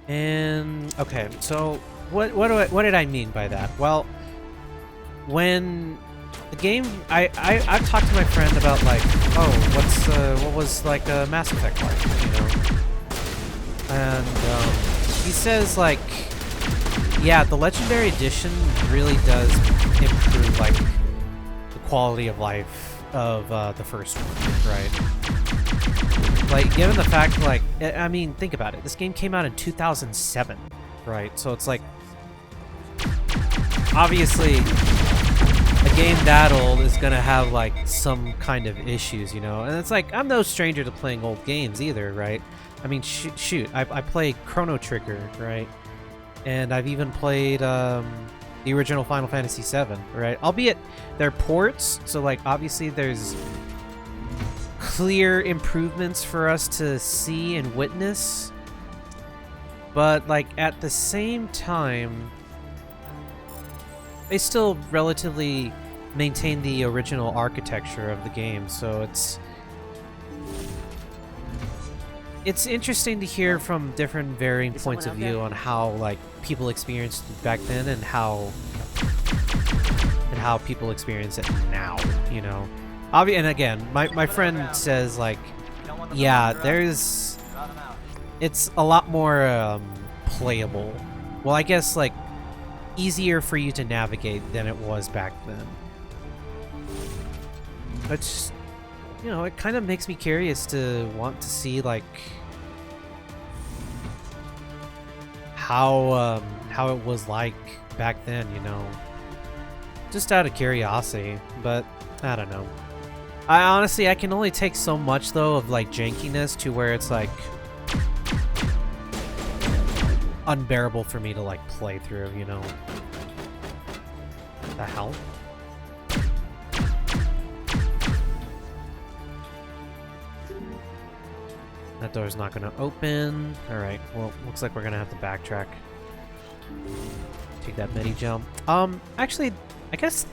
And okay, so what did I mean by that? Well, when the game, I've talked to my friend about like, oh, what was like a Mass Effect like, you know? And he says like, yeah, the Legendary Edition really does improve like the quality of life of the first one, right? Like, given the fact, like, I mean, think about it. This game came out in 2007, right? So it's like, obviously, a game that old is gonna have like some kind of issues, you know? And it's like, I'm no stranger to playing old games either, right? I mean, shoot, I play Chrono Trigger, right? And I've even played the original Final Fantasy VII, right? Albeit they're ports, so like obviously there's clear improvements for us to see and witness. But like at the same time, they still relatively maintain the original architecture of the game, so it's interesting to hear from different varying points of view on how like people experienced it back then and how people experience it now, you know. And again, my friend says like, yeah, it's a lot more playable. Well, I guess like easier for you to navigate than it was back then. But just, you know, it kind of makes me curious to want to see like how it was like back then, you know, just out of curiosity. But I don't know. I can only take so much though of like jankiness to where it's like unbearable for me to like play through, you know. The hell? That door's not gonna open. Alright, well, looks like we're gonna have to backtrack. Take that mini jump. Actually, I guess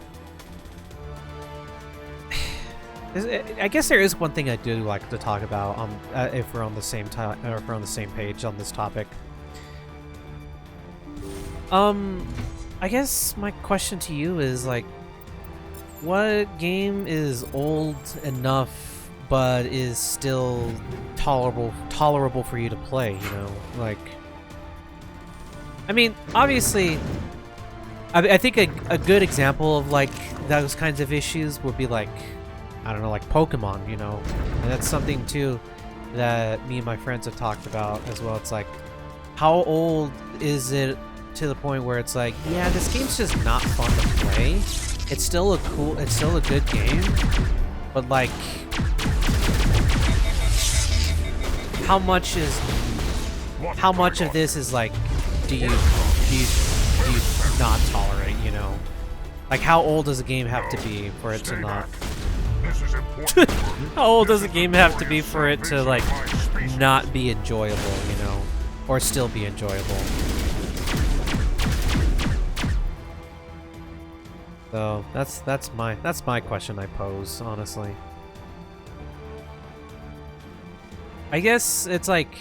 there is one thing I do like to talk about if we're on the same time, or if we're on the same page on this topic. I guess my question to you is like, what game is old enough but is still tolerable for you to play, you know? Like, I mean, obviously, I think a good example of like those kinds of issues would be like, I don't know, like Pokemon, you know? And that's something too that me and my friends have talked about as well. It's like, how old is it to the point where it's like, yeah, this game's just not fun to play. It's still a good game, but like, how much of this is like, do you not tolerate, you know? Like, how old does a game have to be for it to not? How old does a game have to be for it to like not be enjoyable, you know, or still be enjoyable? So that's my question I pose, honestly. I guess it's like,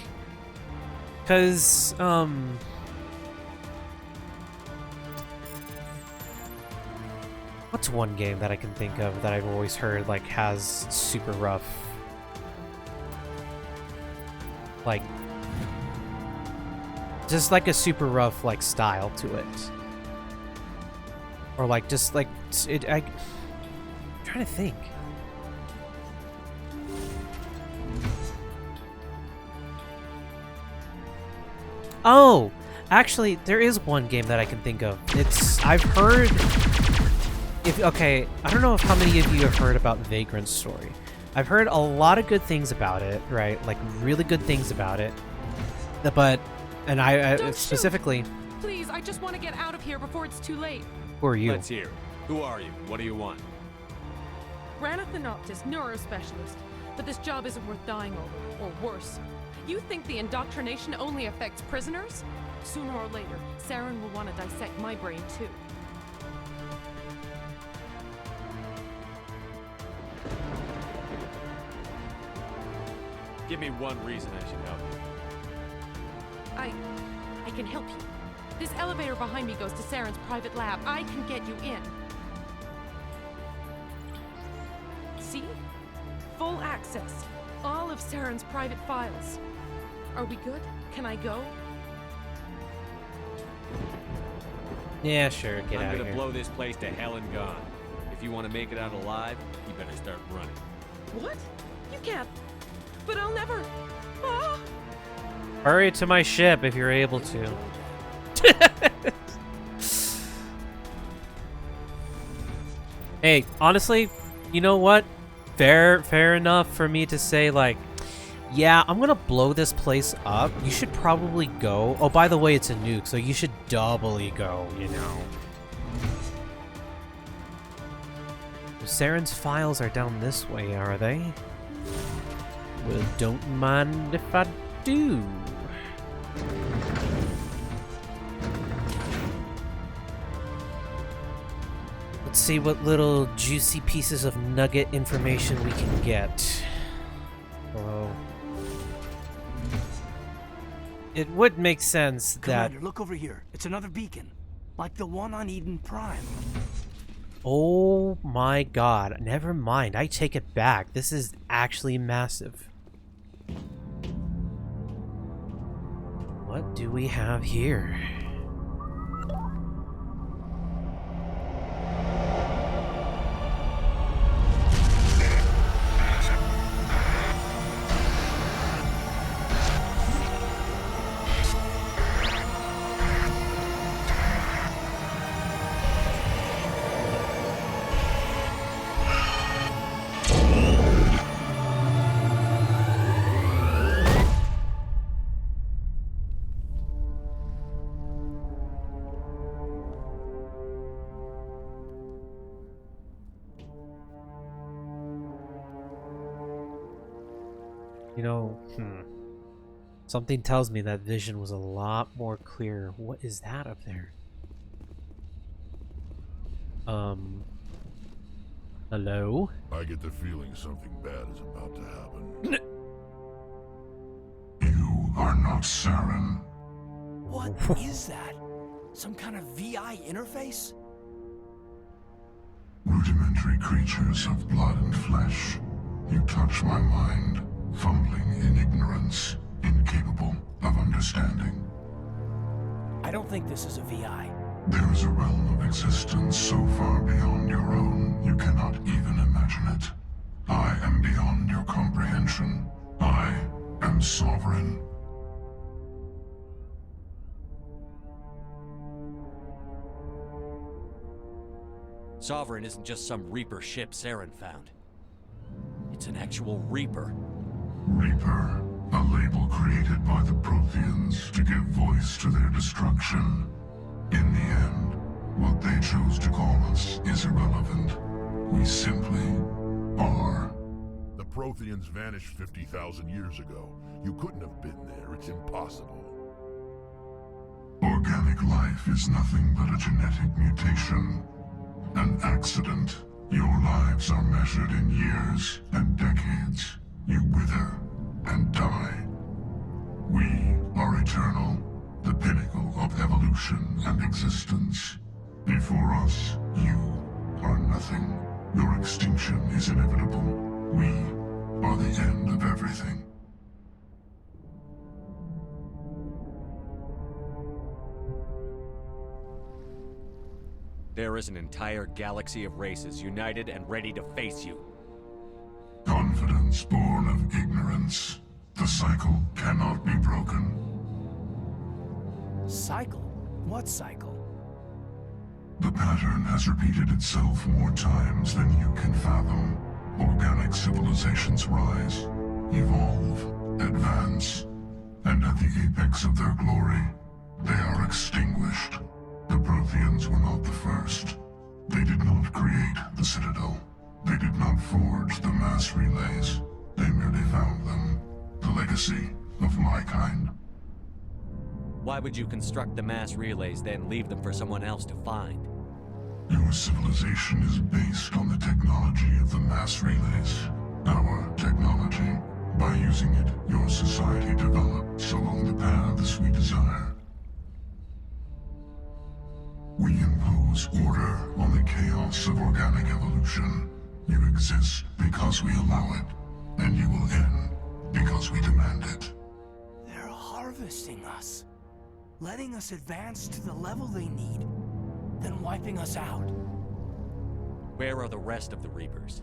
cause what's one game that I can think of that I've always heard like has super rough, like, just like a super rough like style to it, or like just like I'm trying to think. Oh, actually, there is one game that I can think of. I've heard. Okay, I don't know how many of you have heard about Vagrant's story. I've heard a lot of good things about it, right? Like really good things about it. But, and I specifically. Shoot. Please, I just want to get out of here before it's too late. Who are you? Let's hear. Who are you? What do you want? Ranathanoptis, neurospecialist. But this job isn't worth dying over, or worse. You think the indoctrination only affects prisoners? Sooner or later, Saren will want to dissect my brain too. Give me one reason I should help you. I can help you. This elevator behind me goes to Saren's private lab. I can get you in. See? Full access. All of Saren's private files. Are we good? Can I go? Yeah, sure. Get out I'm of gonna here. blow this place to hell and gone. If you want to make it out alive, you better start running. What? You can't. But I'll never. Ah! Hurry to my ship if you're able to. Hey, honestly, you know what? Fair enough for me to say, like, yeah, I'm gonna blow this place up. You should probably go. Oh, by the way, it's a nuke, so you should doubly go, you know. Saren's files are down this way, are they? Well, don't mind if I do. Let's see what little juicy pieces of nugget information we can get. Well, it would make sense that... Commander, look over here. It's another beacon. Like the one on Eden Prime. Oh my god, never mind. I take it back. This is actually massive. What do we have here? You know, something tells me that vision was a lot more clear. What is that up there? Hello? I get the feeling something bad is about to happen. You are not Saren. What is that? Some kind of VI interface? Rudimentary creatures of blood and flesh. You touch my mind, fumbling in ignorance, incapable of understanding. I don't think this is a VI. There is a realm of existence so far beyond your own, you cannot even imagine it. I am beyond your comprehension. I am sovereign. Sovereign isn't just some Reaper ship Saren found. It's an actual Reaper. Reaper, a label created by the Protheans to give voice to their destruction. In the end, what they chose to call us is irrelevant. We simply are. The Protheans vanished 50,000 years ago. You couldn't have been there. It's impossible. Organic life is nothing but a genetic mutation. An accident. Your lives are measured in years and decades. You wither and die. We are eternal, the pinnacle of evolution and existence. Before us, you are nothing. Your extinction is inevitable. We are the end of everything. There is an entire galaxy of races united and ready to face you. Confidence born of ignorance. The cycle cannot be broken. Cycle? What cycle? The pattern has repeated itself more times than you can fathom. Organic civilizations rise, evolve, advance, and at the apex of their glory, they are extinguished. The Protheans were not the first. They did not create the Citadel. They did not forge the mass relays. They merely found them. The legacy of my kind. Why would you construct the mass relays, then leave them for someone else to find? Your civilization is based on the technology of the mass relays. Our technology. By using it, your society develops along the paths we desire. impose order on the chaos of organic evolution. You exist because we allow it, and you will end because we demand it. They're harvesting us. Letting us advance to the level they need, then wiping us out. Where are the rest of the Reapers?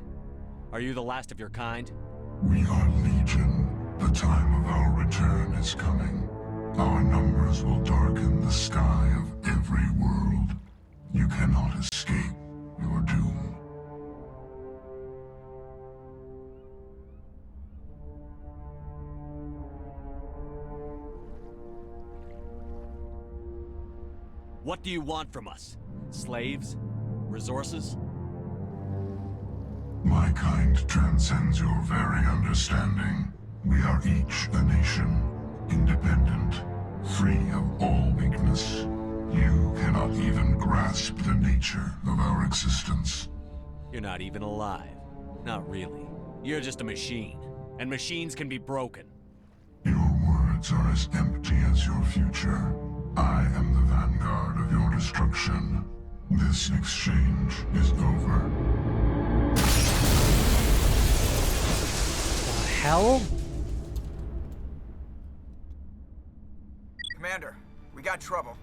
Are you the last of your kind? We are Legion. The time of our return is coming. Our numbers will darken the sky of every world. You cannot escape your doom. What do you want from us? Slaves? Resources? My kind transcends your very understanding. We are each a nation, independent, free of all weakness. You cannot even grasp the nature of our existence. You're not even alive. Not really. You're just a machine. And machines can be broken. Your words are as empty as your future. I am the vanguard of your destruction. This exchange is over. The hell? Commander, we got trouble.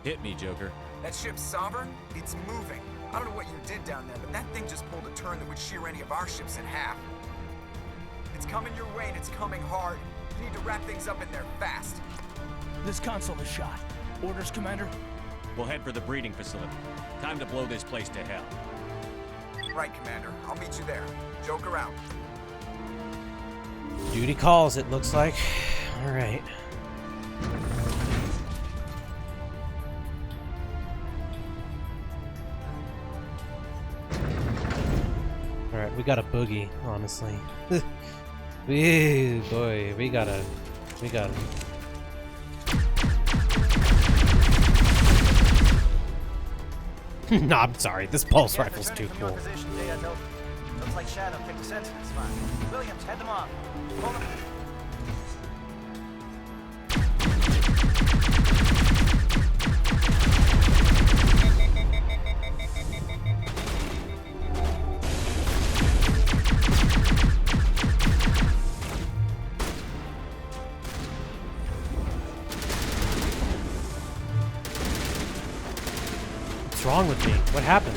Hit me, Joker. That ship Sovereign, it's moving. I don't know what you did down there, but that thing just pulled a turn that would shear any of our ships in half. It's coming your way and it's coming hard. You need to wrap things up in there fast. This console is shot. Orders, Commander? We'll head for the breeding facility. Time to blow this place to hell. Right, Commander. I'll meet you there. Joker out. Duty calls, it looks like. Alright. Alright, we got a boogie, honestly. Ooh, boy, we got a... No, I'm sorry. This pulse rifle's too cool. Looks like Shadow picked a sensitive spot. Williams, head them off. Hold them. What's wrong with me? What happened?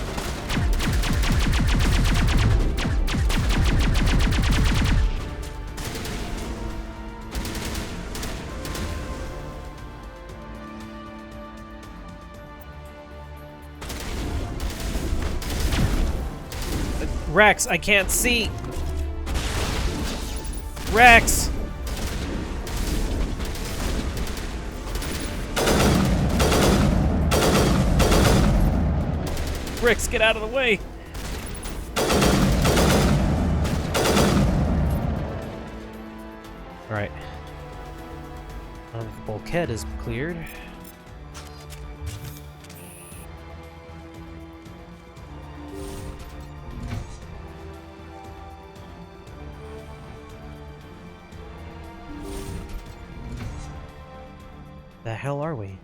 Rex, I can't see. Rex! Rex, get out of the way! Alright. The bulkhead is cleared. The hell are we?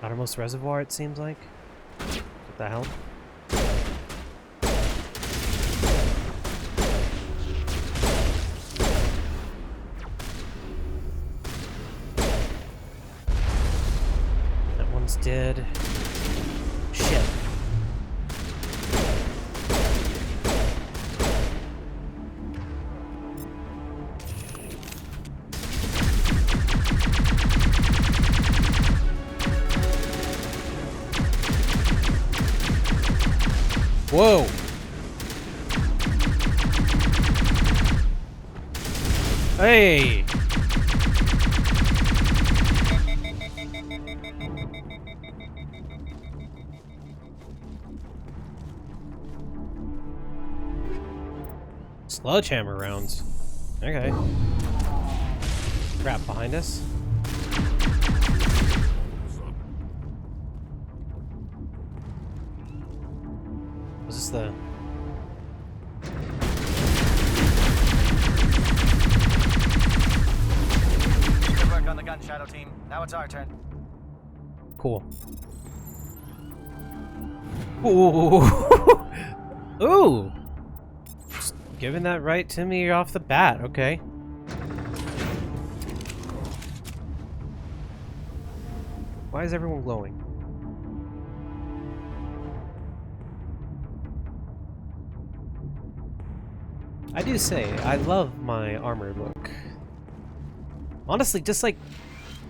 Outermost reservoir, it seems like. What the hell? That one's dead. Shit. Whoa! Hey! Sledgehammer rounds. Okay. Crap behind us. Was this the... Now it's our turn. Cool. Ooh. Ooh. Just giving that right to me off the bat. Okay. Why is everyone glowing? I do say, I love my armor look. Honestly, just like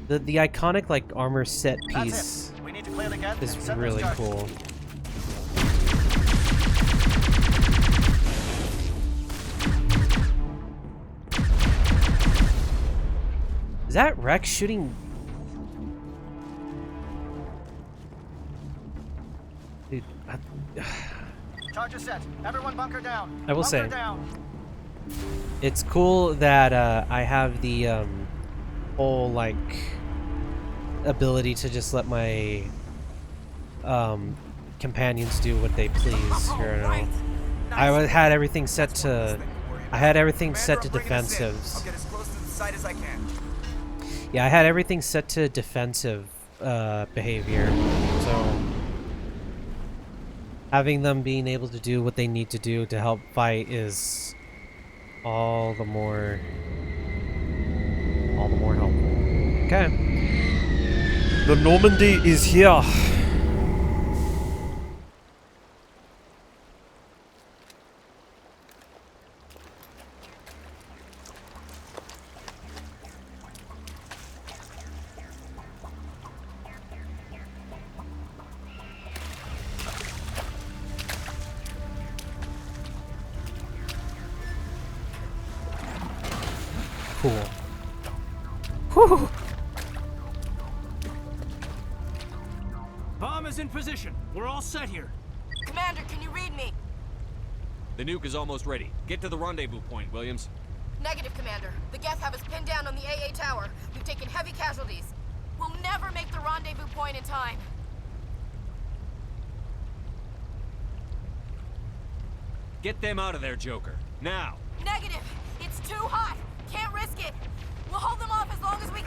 the iconic like armor set piece We need to clear the gate is and set really those charges. cool. Is that Rex shooting? Dude, Charges set. Everyone bunker down. I will say, Bunker down. it's cool that I have the whole like ability to just let my companions do what they please. Here, Right. had everything set That's one less to. thing to worry I had about. everything Commander, set to I'm bringing us in. defensives. I'll get as close to the site as I can. Yeah, I had everything set to defensive behavior. So having them being able to do what they need to do to help fight is all the more helpful. Okay. The Normandy is here. Cool. Whew. Bomb is in position. We're all set here. Commander, can you read me? The nuke is almost ready. Get to the rendezvous point, Williams. Negative, Commander. The Geth have us pinned down on the AA tower. We've taken heavy casualties. We'll never make the rendezvous point in time. Get them out of there, Joker. Now! Negative! It's too hot! Can't risk it! We'll hold them off as long as we...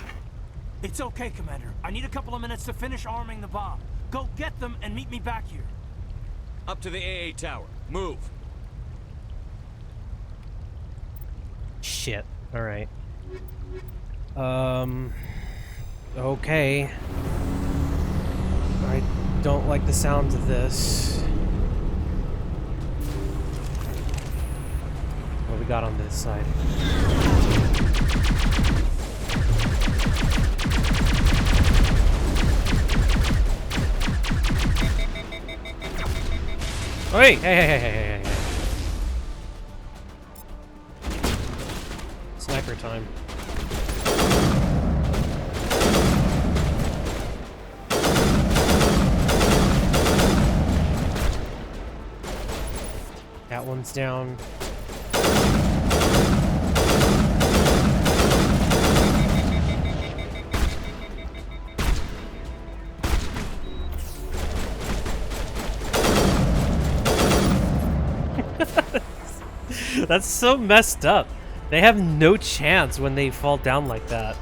It's okay, Commander. I need a couple of minutes to finish arming the bomb. Go get them and meet me back here. Up to the AA tower. Move! Shit. Alright. Okay. I don't like the sounds of this. What we got on this side? Oh, hey. Sniper time. That one's down. That's so messed up. They have no chance when they fall down like that.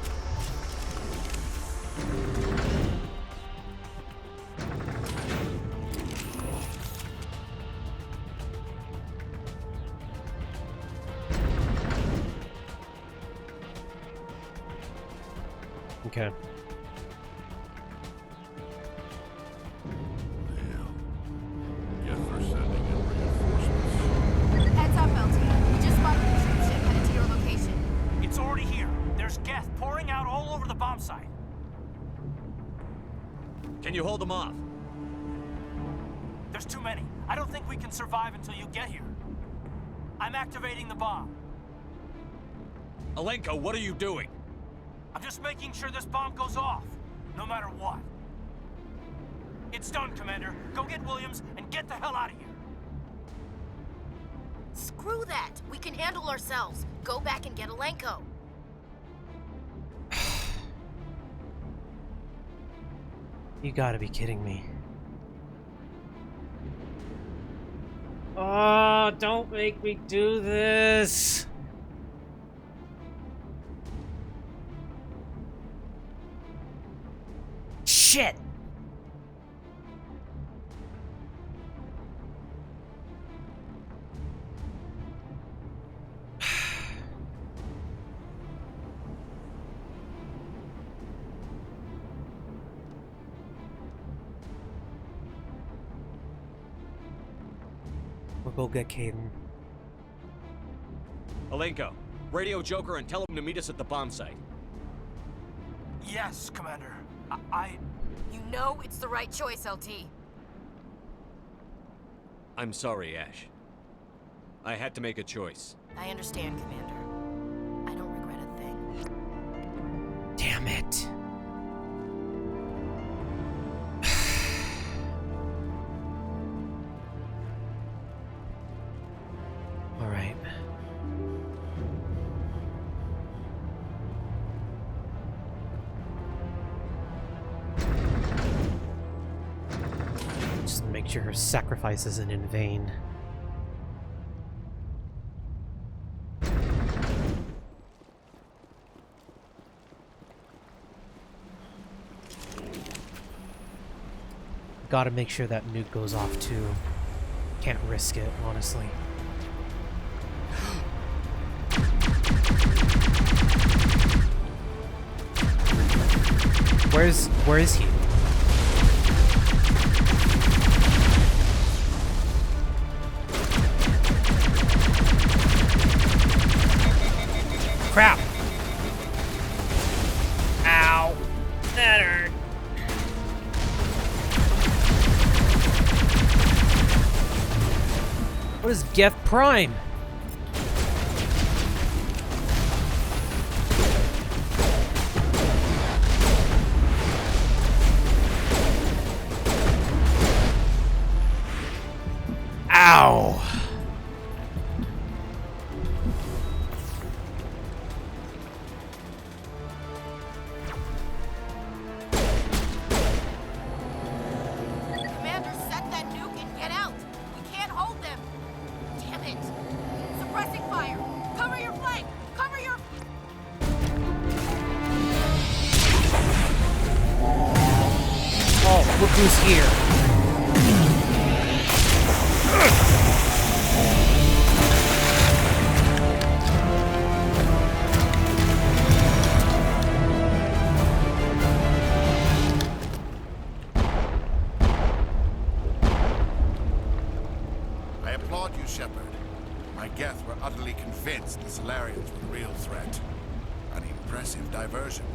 Okay. Guess they're sending in reinforcements. Heads up, LT. We just spotted a troop ship headed to your location. It's already here. There's Geth pouring out all over the bomb site. Can you hold them off? There's too many. I don't think we can survive until you get here. I'm activating the bomb. Alenko, what are you doing? I'm just making sure this bomb goes off, no matter what. It's done, Commander. Go get Williams and get the hell out of here. Screw that. We can handle ourselves. Go back and get Alenko. You gotta be kidding me. Oh, don't make me do this. Shit! We'll go get Caden. Alenko, radio Joker and tell him to meet us at the bomb site. Yes, Commander. You know it's the right choice, LT. I'm sorry, Ash. I had to make a choice. I understand, Commander. I don't regret a thing. Damn it. All right. Just make sure her sacrifice isn't in vain. Gotta make sure that nuke goes off too. Can't risk it, honestly. Where is he? Crap! Ow! That hurt. What is Geth Prime? Ow! Commander, set that nuke and get out. We can't hold them. Damn it. Suppressing fire. Cover your flank. Cover your... Oh, look who's here. I applaud you, Shepard. My Geth were utterly convinced the Solarians were the real threat. An impressive diversion.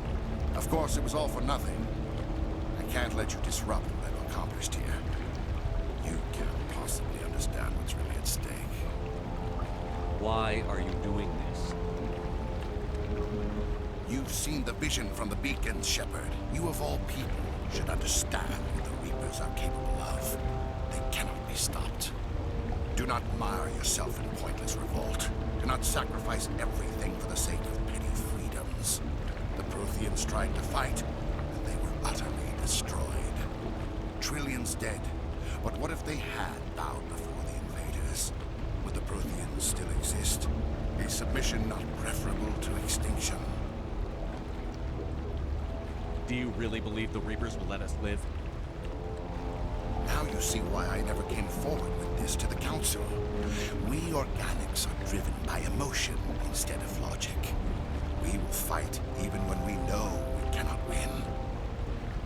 Of course, it was all for nothing. I can't let you disrupt what I've accomplished here. You can't possibly understand what's really at stake. Why are you doing this? You've seen the vision from the beacons, Shepard. You of all people should understand what the Reapers are capable of. They cannot be stopped. Do not mire yourself in pointless revolt. Do not sacrifice everything for the sake of petty freedoms. The Protheans tried to fight, and they were utterly destroyed. Trillions dead. But what if they had bowed before the invaders? Would the Protheans still exist? Is submission not preferable to extinction? Do you really believe the Reapers will let us live? Now you see why I never came forward with this to the Council. We organics are driven by emotion instead of logic. We will fight even when we know we cannot win.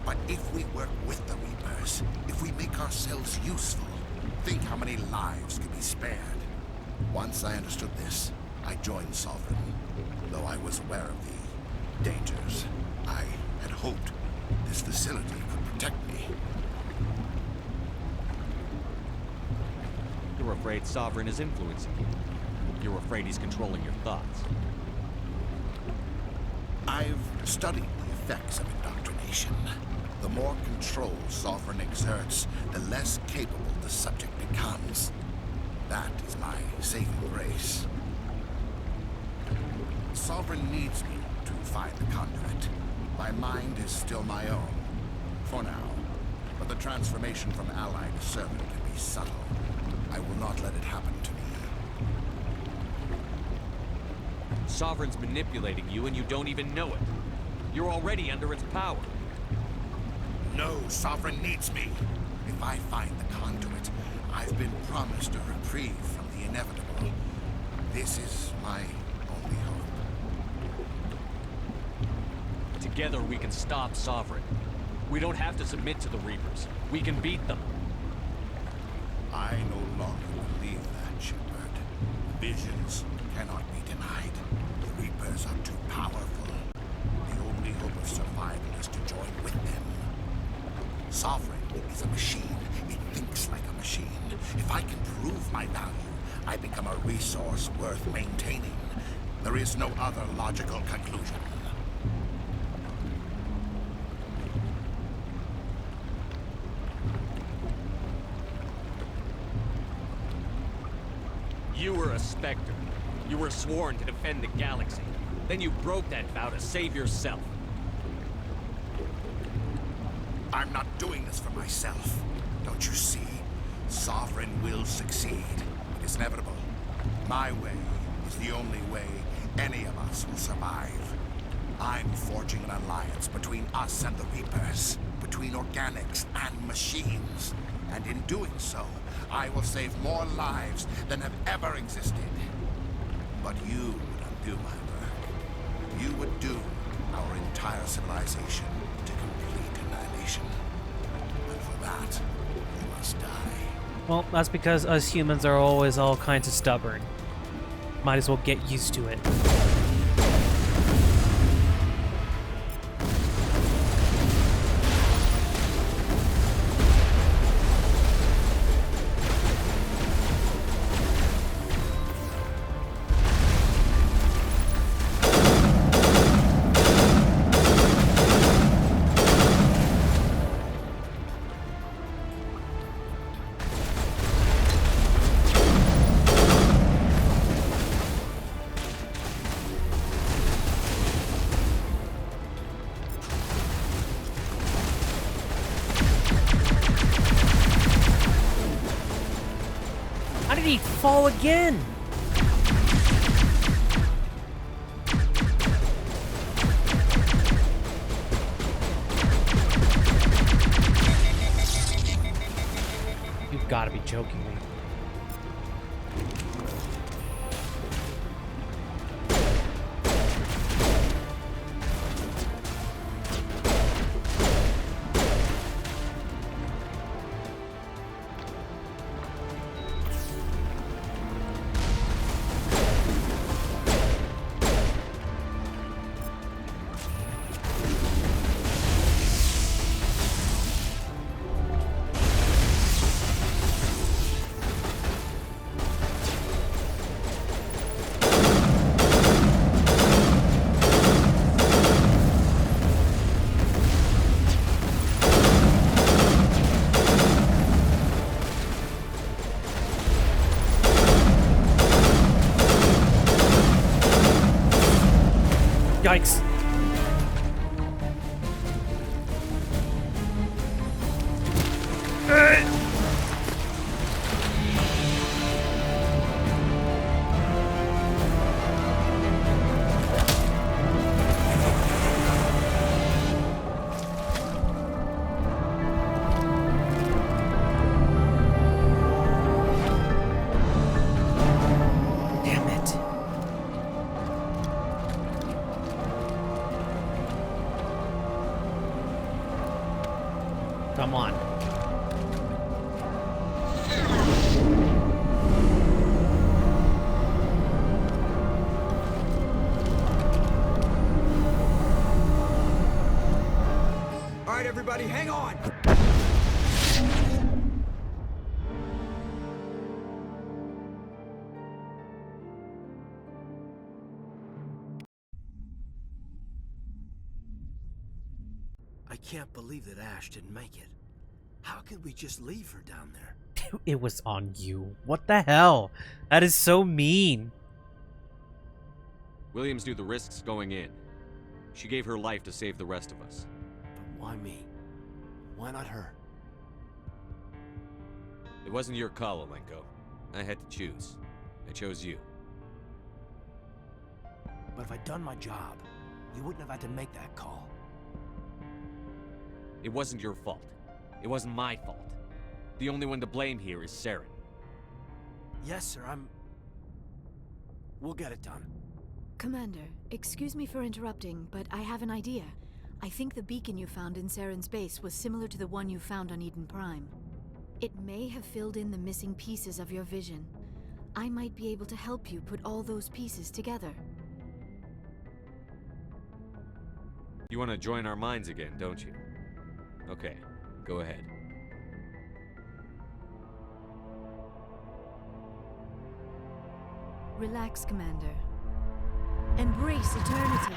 But if we work with the Reapers, if we make ourselves useful, think how many lives could be spared. Once I understood this, I joined Sovereign. Though I was aware of the dangers, I had hoped this facility could protect me. You're afraid Sovereign is influencing you. You're afraid he's controlling your thoughts. I've studied the effects of indoctrination. The more control Sovereign exerts, the less capable the subject becomes. That is my saving grace. Sovereign needs me to find the conduit. My mind is still my own, for now. But the transformation from ally to servant can be subtle. I will not let it happen to me. Sovereign's manipulating you and you don't even know it. You're already under its power. No, Sovereign needs me. If I find the conduit, I've been promised a reprieve from the inevitable. This is my only hope. Together we can stop Sovereign. We don't have to submit to the Reapers. We can beat them. I no longer believe that, Shepard. Visions cannot be denied. The Reapers are too powerful. The only hope of survival is to join with them. Sovereign is a machine. It thinks like a machine. If I can prove my value, I become a resource worth maintaining. There is no other logical conclusion. You were a Spectre. You were sworn to defend the galaxy. Then you broke that vow to save yourself. I'm not doing this for myself. Don't you see? Sovereign will succeed. It is inevitable. My way is the only way any of us will survive. I'm forging an alliance between us and the Reapers, between organics and machines. And in doing so, I will save more lives than have ever existed. But you would undo my work. You would doom our entire civilization to complete annihilation. And for that, you must die. Well, that's because us humans are always all kinds of stubborn. Might as well get used to it. How did he fall again? You've got to be joking me. Yikes. Damn it. Come on. All right, everybody, hang on. I can't believe that Ash didn't make it. How could we just leave her down there? It was on you. What the hell? That is so mean. Williams knew the risks going in. She gave her life to save the rest of us. But why me? Why not her? It wasn't your call, Alenko. I had to choose. I chose you. But if I'd done my job, you wouldn't have had to make that call. It wasn't your fault. It wasn't my fault. The only one to blame here is Saren. Yes, sir, We'll get it done. Commander, excuse me for interrupting, but I have an idea. I think the beacon you found in Saren's base was similar to the one you found on Eden Prime. It may have filled in the missing pieces of your vision. I might be able to help you put all those pieces together. You want to join our minds again, don't you? Okay, go ahead. Relax, Commander. Embrace eternity.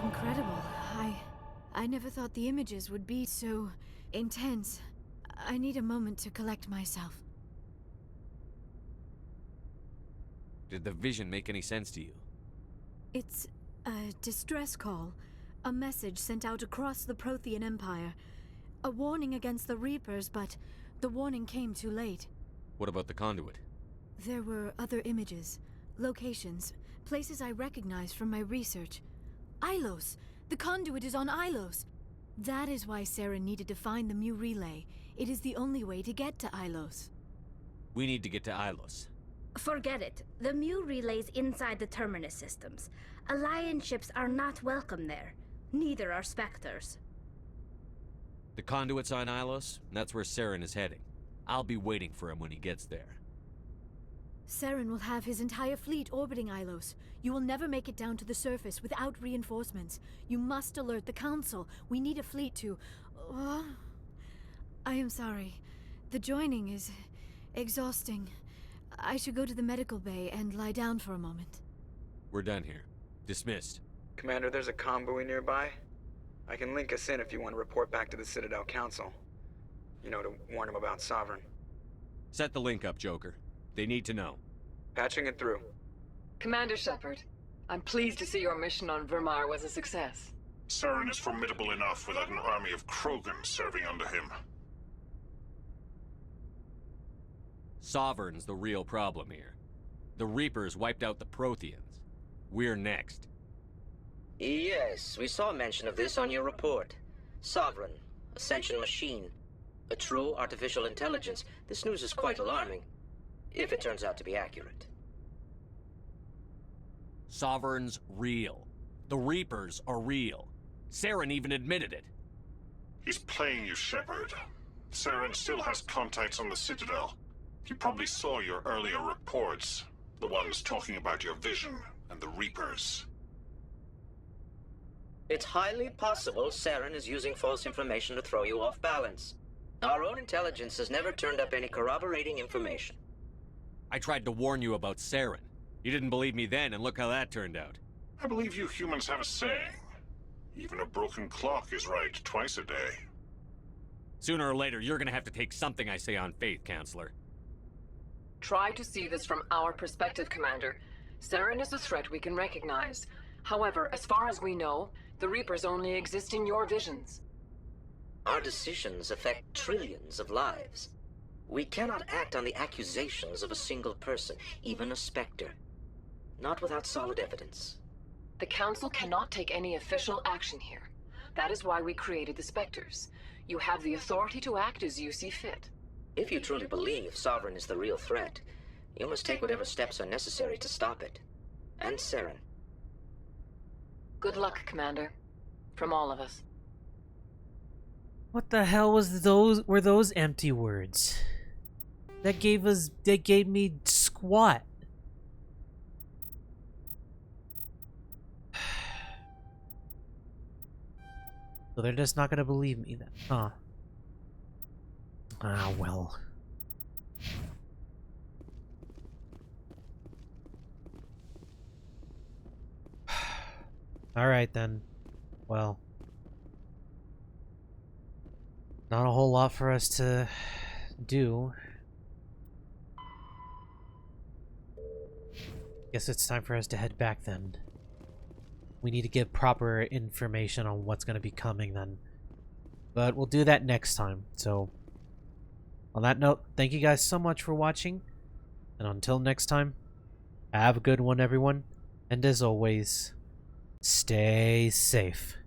Incredible. I never thought the images would be so intense. I need a moment to collect myself. Did the vision make any sense to you? It's a distress call. A message sent out across the Prothean Empire. A warning against the Reapers, but the warning came too late. What about the conduit? There were other images, locations, places I recognized from my research. Ilos! The conduit is on Ilos! That is why Saren needed to find the Mu relay. It is the only way to get to Ilos. We need to get to Ilos. Forget it. The Mu relay's inside the Terminus systems. Alliance ships are not welcome there. Neither are Spectres. The conduit's on Ilos, and that's where Saren is heading. I'll be waiting for him when he gets there. Saren will have his entire fleet orbiting Ilos. You will never make it down to the surface without reinforcements. You must alert the Council. We need a fleet to... I am sorry. The joining is exhausting. I should go to the medical bay and lie down for a moment. We're done here. Dismissed. Commander, there's a convoy nearby. I can link us in if you want to report back to the Citadel Council. You know, to warn them about Sovereign. Set the link up, Joker. They need to know. Patching it through. Commander Shepard, I'm pleased to see your mission on Virmire was a success. Saren is formidable enough without an army of Krogan serving under him. Sovereign's the real problem here. The Reapers wiped out the Protheans. We're next. Yes, we saw mention of this on your report. Sovereign, Ascension machine, a true artificial intelligence. This news is quite alarming, if it turns out to be accurate. Sovereign's real. The Reapers are real. Saren even admitted it. He's playing you, Shepard. Saren still has contacts on the Citadel. He probably saw your earlier reports. The ones talking about your vision and the Reapers. It's highly possible Saren is using false information to throw you off balance. Our own intelligence has never turned up any corroborating information. I tried to warn you about Saren. You didn't believe me then, and look how that turned out. I believe you humans have a saying. Even a broken clock is right twice a day. Sooner or later, you're gonna have to take something I say on faith, Counselor. Try to see this from our perspective, Commander. Saren is a threat we can recognize. However, as far as we know, the Reapers only exist in your visions. Our decisions affect trillions of lives. We cannot act on the accusations of a single person, even a Spectre. Not without solid evidence. The Council cannot take any official action here. That is why we created the Spectres. You have the authority to act as you see fit. If you truly believe Sovereign is the real threat, you must take whatever steps are necessary to stop it. And Saren. Good luck, Commander. From all of us. What the hell were those empty words? That gave me squat. So they're just not gonna believe me then, huh? Ah, well. Alright then. Well, Not a whole lot for us to do. Guess it's time for us to head back then. We need to get proper information on what's going to be coming then. But we'll do that next time. So, on that note, thank you guys so much for watching. And until next time, have a good one, everyone. And as always, stay safe.